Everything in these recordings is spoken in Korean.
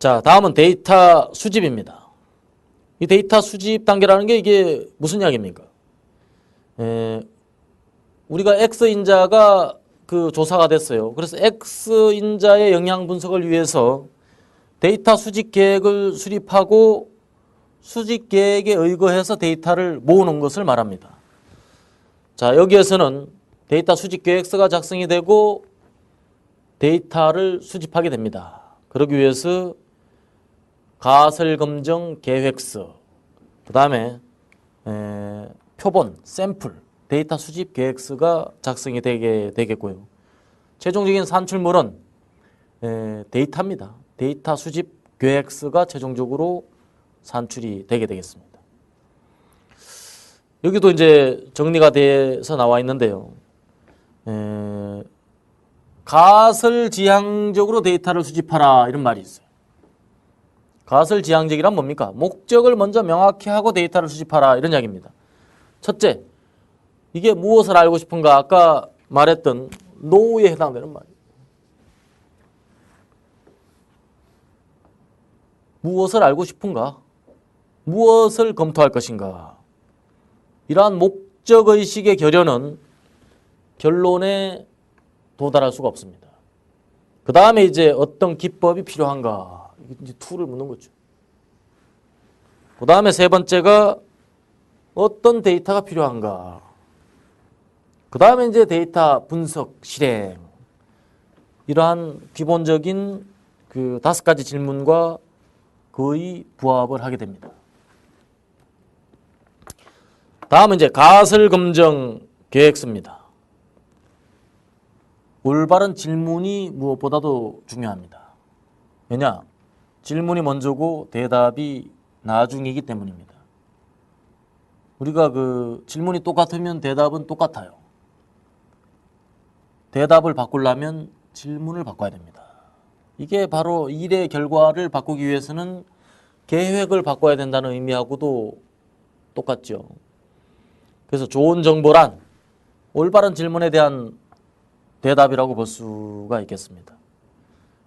자, 다음은 데이터 수집입니다. 이 데이터 수집 단계라는 게 이게 무슨 이야기입니까? 우리가 X인자가 그 조사가 됐어요. 그래서 X인자의 영향 분석을 위해서 데이터 수집 계획을 수립하고 수집 계획에 의거해서 데이터를 모으는 것을 말합니다. 자, 여기에서는 데이터 수집 계획서가 작성이 되고 데이터를 수집하게 됩니다. 그러기 위해서 가설 검정 계획서, 그 다음에 표본, 샘플, 데이터 수집 계획서가 작성이 되겠고요. 최종적인 산출물은 데이터입니다. 데이터 수집 계획서가 최종적으로 산출이 되게 되겠습니다. 여기도 이제 정리가 돼서 나와 있는데요. 가설지향적으로 데이터를 수집하라 이런 말이 있어요. 가설지향적이란 뭡니까? 목적을 먼저 명확히 하고 데이터를 수집하라 이런 이야기입니다. 첫째, 이게 무엇을 알고 싶은가? 아까 말했던 노우에 해당되는 말이에요. 무엇을 알고 싶은가? 무엇을 검토할 것인가? 이러한 목적의식의 결여는 결론에 도달할 수가 없습니다. 그 다음에 이제 어떤 기법이 필요한가? 이제 툴을 묻는 거죠. 그 다음에 세 번째가 어떤 데이터가 필요한가? 그 다음에 이제 데이터 분석, 실행. 이러한 기본적인 그 5가지 질문과 거의 부합을 하게 됩니다. 다음은 이제 가설 검정 계획서입니다. 올바른 질문이 무엇보다도 중요합니다. 왜냐? 질문이 먼저고 대답이 나중이기 때문입니다. 우리가 그 질문이 똑같으면 대답은 똑같아요. 대답을 바꾸려면 질문을 바꿔야 됩니다. 이게 바로 일의 결과를 바꾸기 위해서는 계획을 바꿔야 된다는 의미하고도 똑같죠. 그래서 좋은 정보란 올바른 질문에 대한 대답이라고 볼 수가 있겠습니다.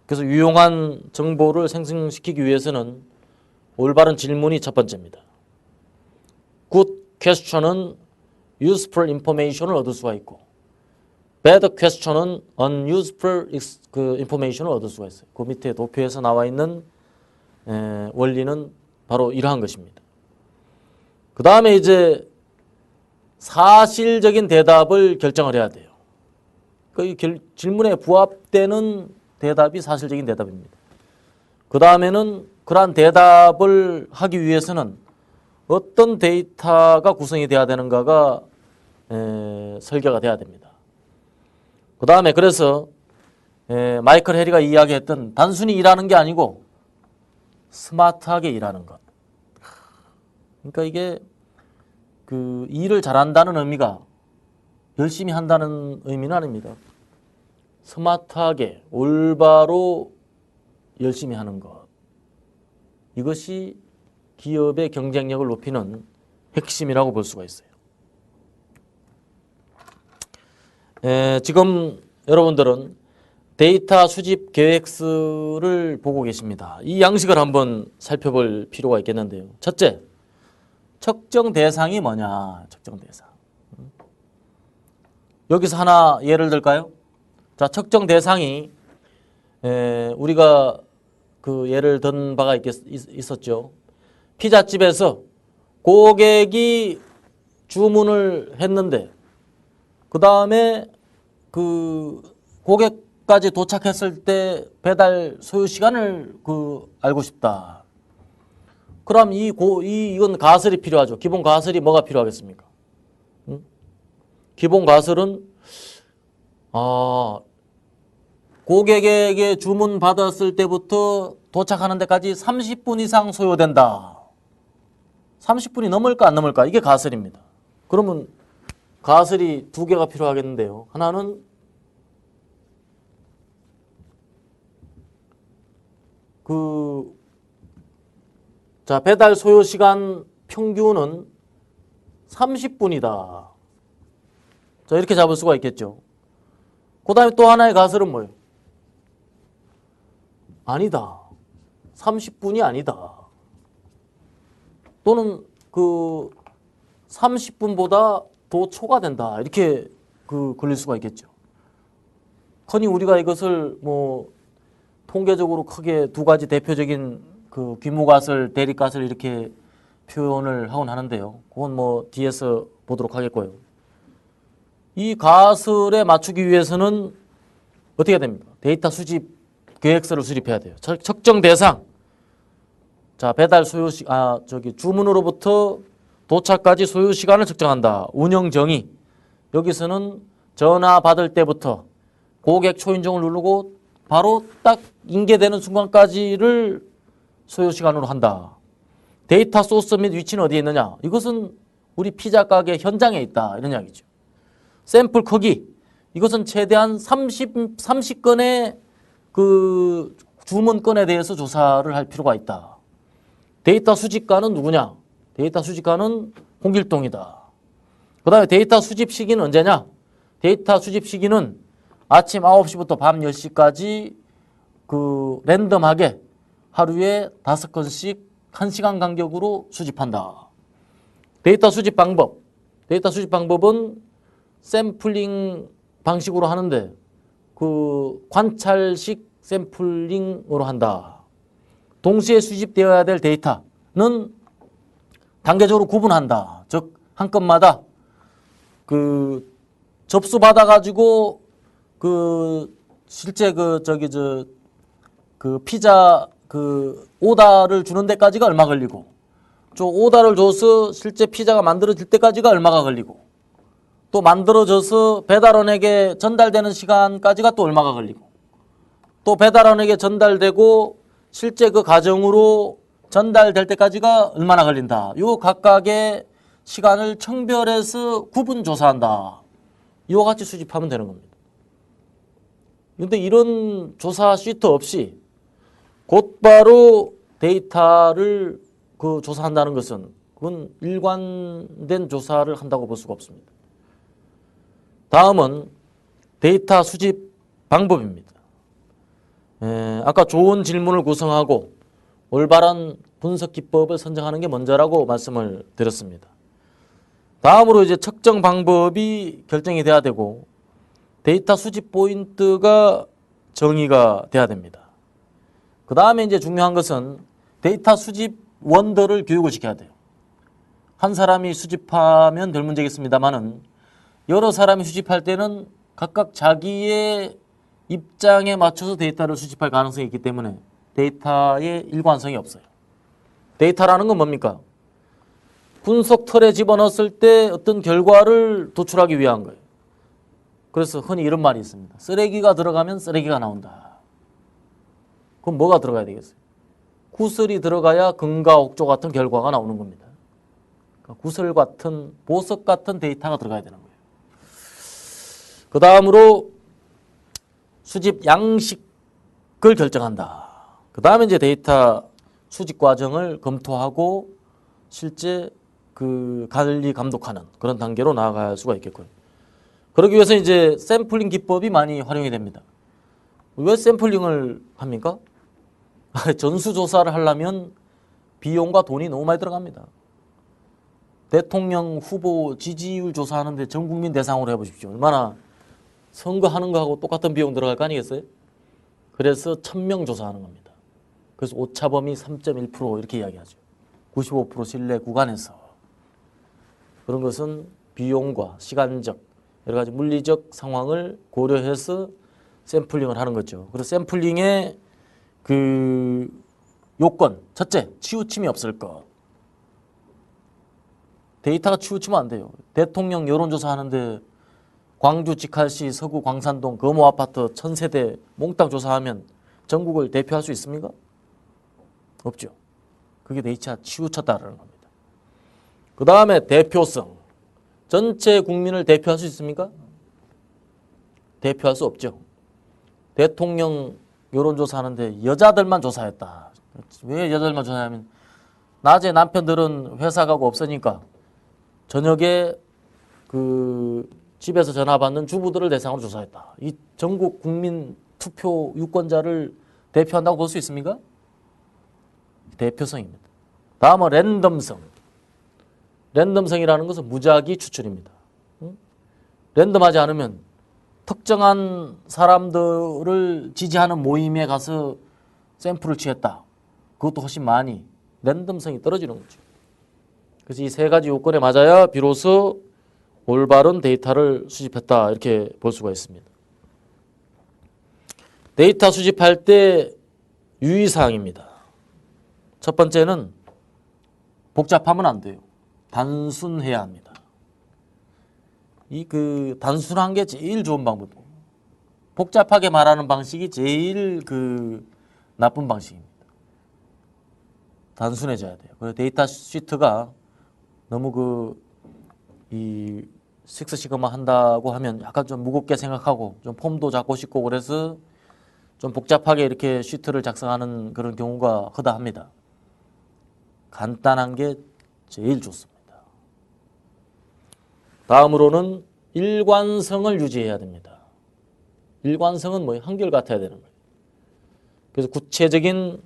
그래서 유용한 정보를 생성시키기 위해서는 올바른 질문이 첫 번째입니다. Good question은 useful information을 얻을 수가 있고 bad question은 unuseful information을 얻을 수가 있어요. 그 밑에 도표에서 나와 있는 원리는 바로 이러한 것입니다. 그 다음에 이제 사실적인 대답을 결정을 해야 돼요. 그 질문에 부합되는 대답이 사실적인 대답입니다. 그 다음에는 그러한 대답을 하기 위해서는 어떤 데이터가 구성이 돼야 되는가가 설계가 돼야 됩니다. 그 다음에 그래서 마이클 해리가 이야기했던 단순히 일하는 게 아니고 스마트하게 일하는 것. 그러니까 이게 그 일을 잘한다는 의미가 열심히 한다는 의미는 아닙니다. 스마트하게 올바로 열심히 하는 것. 이것이 기업의 경쟁력을 높이는 핵심이라고 볼 수가 있어요. 지금 여러분들은 데이터 수집 계획서를 보고 계십니다. 이 양식을 한번 살펴볼 필요가 있겠는데요. 첫째, 측정 대상이 뭐냐? 측정 대상. 여기서 하나 예를 들까요? 자, 측정 대상이 우리가 그 예를 든 바가 있었죠. 피자집에서 고객이 주문을 했는데 그 다음에 그 고객까지 도착했을 때 배달 소요 시간을 알고 싶다. 그럼 이건 가설이 필요하죠. 기본 가설이 뭐가 필요하겠습니까? 기본 가설은 고객에게 주문 받았을 때부터 도착하는 데까지 30분 이상 소요된다. 30분이 넘을까 안 넘을까? 이게 가설입니다. 그러면 가설이 2개가 필요하겠는데요. 하나는 자, 배달 소요 시간 평균은 30분이다. 자, 이렇게 잡을 수가 있겠죠. 그 다음에 또 하나의 가설은 뭐예요? 아니다. 30분이 아니다. 또는 그 30분보다 더 초과된다. 이렇게 걸릴 수가 있겠죠. 흔히 우리가 이것을 뭐 통계적으로 크게 두 가지 대표적인 그 규모가설, 대립가설 이렇게 표현을 하곤 하는데요. 그건 뭐 뒤에서 보도록 하겠고요. 이 가설에 맞추기 위해서는 어떻게 해야 됩니까? 데이터 수집 계획서를 수립해야 돼요. 측정 대상. 자, 배달 소요 주문으로부터 도착까지 소요 시간을 측정한다. 운영 정의. 여기서는 전화 받을 때부터 고객 초인종을 누르고 바로 딱 인계되는 순간까지를 소요 시간으로 한다. 데이터 소스 및 위치는 어디에 있느냐? 이것은 우리 피자 가게 현장에 있다. 이런 이야기죠. 샘플 크기. 이것은 최대한 30건의 그 주문 건에 대해서 조사를 할 필요가 있다. 데이터 수집가는 누구냐? 데이터 수집가는 홍길동이다. 그 다음에 데이터 수집 시기는 언제냐? 데이터 수집 시기는 아침 9시부터 밤 10시까지 그 랜덤하게 하루에 5건씩 1시간 간격으로 수집한다. 데이터 수집 방법. 데이터 수집 방법은 샘플링 방식으로 하는데 그 관찰식 샘플링으로 한다. 동시에 수집되어야 될 데이터는 단계적으로 구분한다. 즉, 한 건마다 그 접수받아가지고 그 실제 그 피자 그 오다를 주는 데까지가 얼마 걸리고 저 오다를 줘서 실제 피자가 만들어질 때까지가 얼마가 걸리고 또 만들어져서 배달원에게 전달되는 시간까지가 또 얼마가 걸리고 또 배달원에게 전달되고 실제 그 가정으로 전달될 때까지가 얼마나 걸린다. 요 각각의 시간을 청별해서 구분 조사한다. 이와 같이 수집하면 되는 겁니다. 그런데 이런 조사 시트 없이 곧바로 데이터를 그 조사한다는 것은 그건 일관된 조사를 한다고 볼 수가 없습니다. 다음은 데이터 수집 방법입니다. 아까 좋은 질문을 구성하고 올바른 분석 기법을 선정하는 게 먼저라고 말씀을 드렸습니다. 다음으로 이제 측정 방법이 결정이 돼야 되고 데이터 수집 포인트가 정의가 돼야 됩니다. 그 다음에 이제 중요한 것은 데이터 수집 원더를 교육을 시켜야 돼요. 한 사람이 수집하면 별 문제겠습니다만은 여러 사람이 수집할 때는 각각 자기의 입장에 맞춰서 데이터를 수집할 가능성이 있기 때문에 데이터의 일관성이 없어요. 데이터라는 건 뭡니까? 분석 틀에 집어넣었을 때 어떤 결과를 도출하기 위한 거예요. 그래서 흔히 이런 말이 있습니다. 쓰레기가 들어가면 쓰레기가 나온다. 그럼 뭐가 들어가야 되겠어요? 구슬이 들어가야 금과 옥조 같은 결과가 나오는 겁니다. 그러니까 구슬 같은 보석 같은 데이터가 들어가야 되는 거예요. 그 다음으로 수집 양식을 결정한다. 그 다음에 이제 데이터 수집 과정을 검토하고 실제 그 관리 감독하는 그런 단계로 나아갈 수가 있겠고요. 그러기 위해서 이제 샘플링 기법이 많이 활용이 됩니다. 왜 샘플링을 합니까? 전수조사를 하려면 비용과 돈이 너무 많이 들어갑니다. 대통령 후보 지지율 조사하는데 전 국민 대상으로 해보십시오. 얼마나 선거하는 거하고 똑같은 비용 들어갈 거 아니겠어요? 그래서 1000명 조사하는 겁니다. 그래서 오차범위 3.1% 이렇게 이야기하죠. 95% 신뢰 구간에서. 그런 것은 비용과 시간적 여러 가지 물리적 상황을 고려해서 샘플링을 하는 거죠. 그래서 샘플링의 그 요건, 첫째, 치우침이 없을 것. 데이터가 치우치면 안 돼요. 대통령 여론조사 하는데 광주 직할시 서구 광산동 거모 아파트 1000세대 몽땅 조사하면 전국을 대표할 수 있습니까? 없죠. 그게 데이터가 치우쳤다라는 겁니다. 그 다음에 대표성. 전체 국민을 대표할 수 있습니까? 대표할 수 없죠. 대통령 여론조사 하는데 여자들만 조사했다. 왜 여자들만 조사하면 낮에 남편들은 회사 가고 없으니까 저녁에 그 집에서 전화 받는 주부들을 대상으로 조사했다. 이 전국 국민 투표 유권자를 대표한다고 볼 수 있습니까? 대표성입니다. 다음은 랜덤성. 랜덤성이라는 것은 무작위 추출입니다. 랜덤하지 않으면 특정한 사람들을 지지하는 모임에 가서 샘플을 취했다. 그것도 훨씬 많이 랜덤성이 떨어지는 거죠. 그래서 이 세 가지 요건에 맞아야 비로소 올바른 데이터를 수집했다 이렇게 볼 수가 있습니다. 데이터 수집할 때 유의사항입니다. 첫 번째는 복잡하면 안 돼요. 단순해야 합니다. 단순한 게 제일 좋은 방법이에요. 복잡하게 말하는 방식이 제일 나쁜 방식입니다. 단순해져야 돼요. 그래서 데이터 시트가 너무 이 식스시그마 한다고 하면 약간 좀 무겁게 생각하고 좀 폼도 잡고 싶고 그래서 좀 복잡하게 이렇게 시트를 작성하는 그런 경우가 허다합니다. 간단한 게 제일 좋습니다. 다음으로는 일관성을 유지해야 됩니다. 일관성은 뭐예요? 한결같아야 되는 거예요. 그래서 구체적인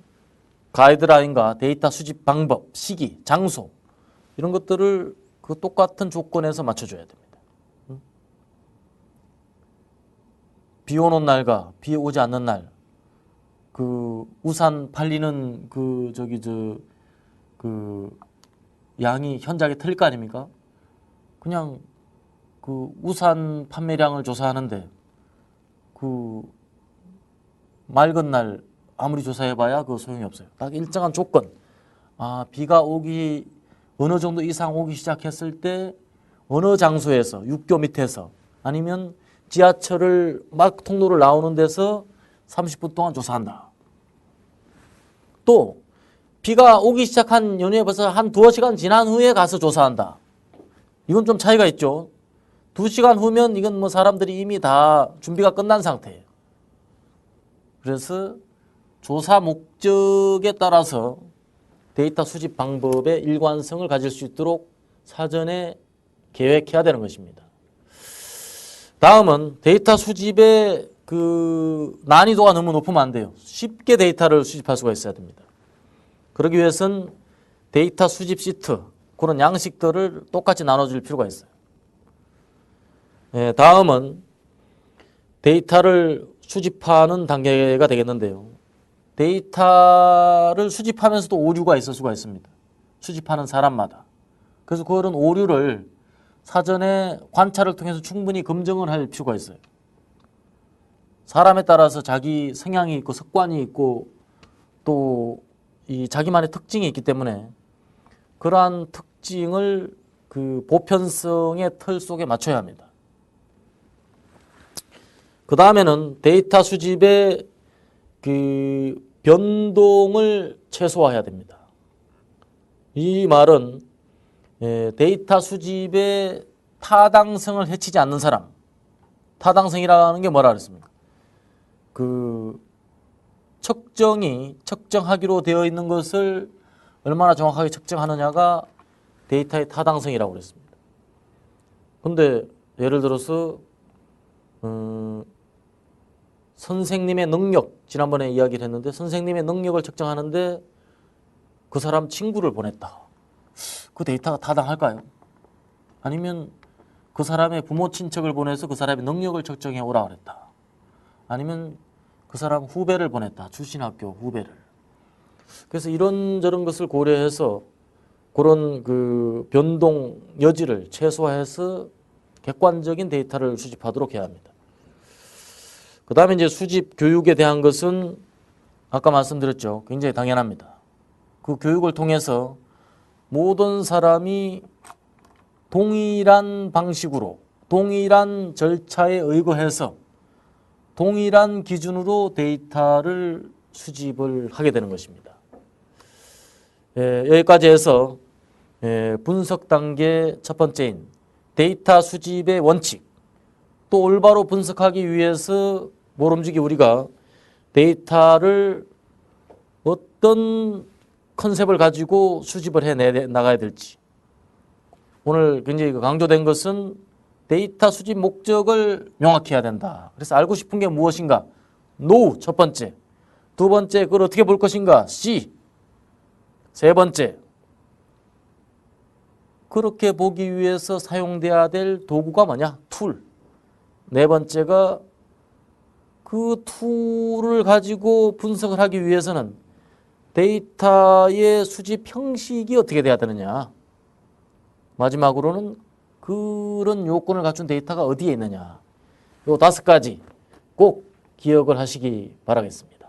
가이드라인과 데이터 수집 방법, 시기, 장소 이런 것들을 그 똑같은 조건에서 맞춰줘야 됩니다. 비 오는 날과 비 오지 않는 날, 우산 팔리는 양이 현저하게 틀릴 거 아닙니까? 그냥 우산 판매량을 조사하는데 맑은 날 아무리 조사해봐야 소용이 없어요. 딱 일정한 조건. 비가 어느 정도 이상 오기 시작했을 때 어느 장소에서 육교 밑에서 아니면 지하철을 막 통로를 나오는 데서 30분 동안 조사한다. 또 비가 오기 시작한 연휴에 벌써 한 2시간 지난 후에 가서 조사한다. 이건 좀 차이가 있죠. 2시간 후면 이건 사람들이 이미 다 준비가 끝난 상태예요. 그래서 조사 목적에 따라서 데이터 수집 방법의 일관성을 가질 수 있도록 사전에 계획해야 되는 것입니다. 다음은 데이터 수집의 난이도가 너무 높으면 안 돼요. 쉽게 데이터를 수집할 수가 있어야 됩니다. 그러기 위해서는 데이터 수집 시트, 그런 양식들을 똑같이 나눠줄 필요가 있어요. 다음은 데이터를 수집하는 단계가 되겠는데요. 데이터를 수집하면서도 오류가 있을 수가 있습니다. 수집하는 사람마다. 그래서 그런 오류를 사전에 관찰을 통해서 충분히 검증을 할 필요가 있어요. 사람에 따라서 자기 성향이 있고 습관이 있고 또 이 자기만의 특징이 있기 때문에 그러한 특징을 보편성의 틀 속에 맞춰야 합니다. 그 다음에는 데이터 수집의 변동을 최소화해야 됩니다. 이 말은 데이터 수집의 타당성을 해치지 않는 사람. 타당성이라는 게 뭐라 그랬습니까? 측정하기로 되어 있는 것을 얼마나 정확하게 측정하느냐가 데이터의 타당성이라고 그랬습니다. 근데 예를 들어서 선생님의 능력, 지난번에 이야기를 했는데 선생님의 능력을 측정하는데 그 사람 친구를 보냈다. 그 데이터가 타당할까요? 아니면 그 사람의 부모 친척을 보내서 그 사람의 능력을 측정해 오라 그랬다. 아니면 그 사람 후배를 보냈다. 출신 학교 후배를. 그래서 이런저런 것을 고려해서 그런 변동 여지를 최소화해서 객관적인 데이터를 수집하도록 해야 합니다. 그 다음에 이제 수집 교육에 대한 것은 아까 말씀드렸죠. 굉장히 당연합니다. 그 교육을 통해서 모든 사람이 동일한 방식으로 동일한 절차에 의거해서 동일한 기준으로 데이터를 수집을 하게 되는 것입니다. 여기까지 해서 분석 단계 첫 번째인 데이터 수집의 원칙, 또 올바로 분석하기 위해서 모름지기 우리가 데이터를 어떤 컨셉을 가지고 수집을 해 나가야 될지, 오늘 굉장히 강조된 것은 데이터 수집 목적을 명확히 해야 된다. 그래서 알고 싶은 게 무엇인가? No, 첫 번째. 두 번째, 그걸 어떻게 볼 것인가? C. 세 번째, 그렇게 보기 위해서 사용돼야 될 도구가 뭐냐? 툴. 네 번째가 그 툴을 가지고 분석을 하기 위해서는 데이터의 수집 형식이 어떻게 돼야 되느냐. 마지막으로는 그런 요건을 갖춘 데이터가 어디에 있느냐. 요 5가지 꼭 기억을 하시기 바라겠습니다.